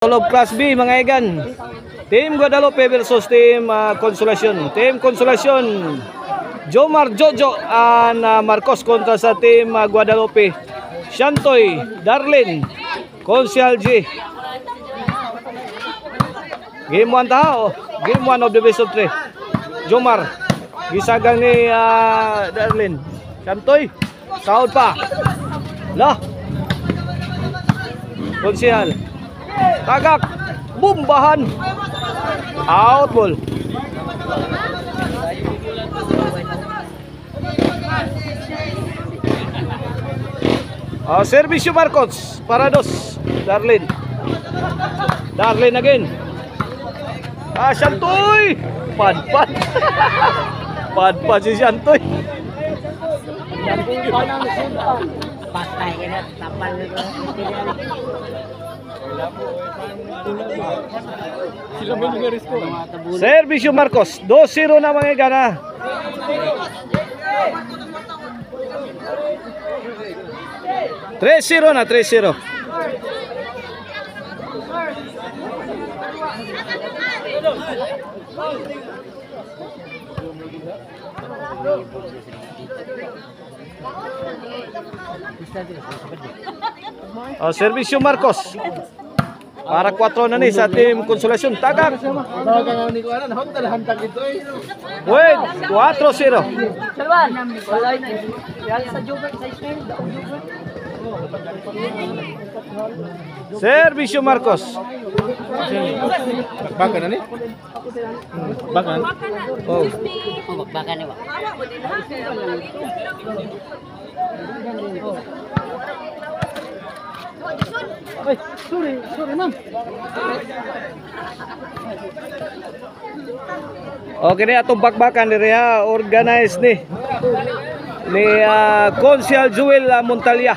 Loob Class B mga igan. Team Guadalupe versus Team Consolacion. Team Consolacion, Jomar Jojo and Marcos kontra sa Team Guadalupe. Shantoy, Darlene, Consial G. Game 1 tayo. Game 1 of the best of 3. Jomar, gisagang ni Darlene. Shantoy, sahod pa. Lah. Consial. Tagak, bumbahan. Out ball. Servisyo Marcos para dos. Darlene. Darlene again. Shantoy. Pad-pad. Pad-pad si Shantoy. Patay ka na, tapal na. Servisyo Marcos, 2-0 na mga gana. Tres-0 na, 3-0. Servisyo Marcos. Para 4 na ni sa Team Consolacion. Tagak. Wait, 4-0. Servisyo Marcos. Bagan na ni? Bagan? Oh. Bagan na ba? Ay, sorry ma'am. Okay na atong bakbakan diri ha, organized ni Consial Jewel Montalia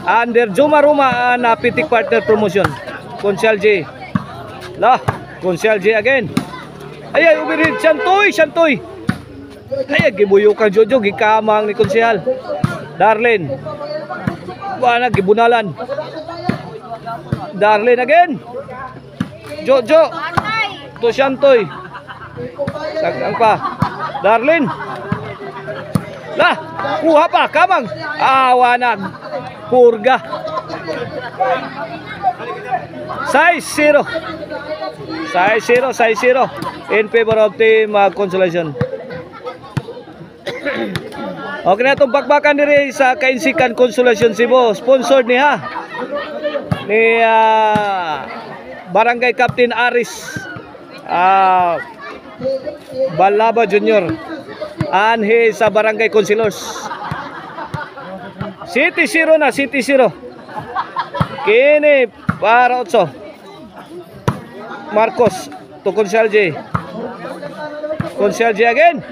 under Joma Roma na Pitik Partner Promotion. Consial J. Lah, Consial J again. Ay overhead Shantoy. Ay gibuyo ka Jojo gikamang ni Consial. Darlene. Wala gibunalan. Darlene again. Jojo. To Shantoy. Sagang pa. Darlene. Lah, kuha pa kamang. Awanag. Purga. 6-0. 6-0 in favor of Team Consolacion. Okay na itong bakbakan diri sa Kainsikan Consolacion Cebu. Sponsored niya ni Barangay Captain Aris Balaba Jr. and his Barangay Councilors. City 0 na, City 0. Kini para 8. Marcos to Consial J. Consial J again.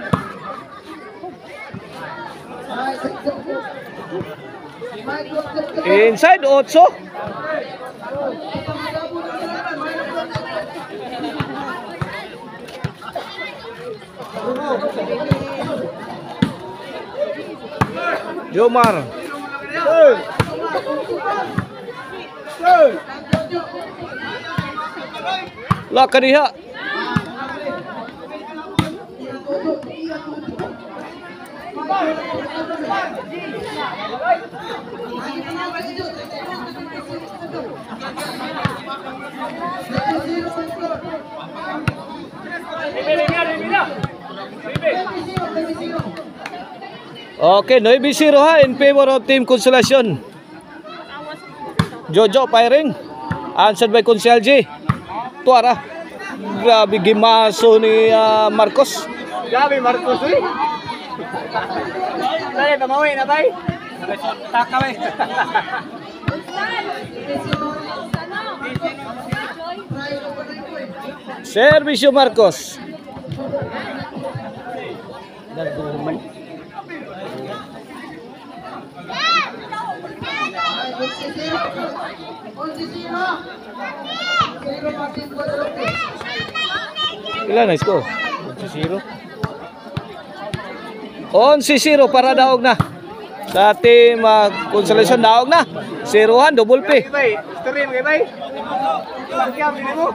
Inside 8. Jomar. Lah kadiha. Okay, 9-0 ha in favor of Team Consolacion. Jojo firing. Answered by Consial J. Tuara. Grabe gimaso ni Marcos. Grabe Marcos eh. Dali tamawi na bay. Takaway. Servisyo Marcos. Ilan na score? 0. 11-0 para daog na. Sa Team Consolacion daog na. 0-1 double P. Story mo kay bay. Laki ang mo.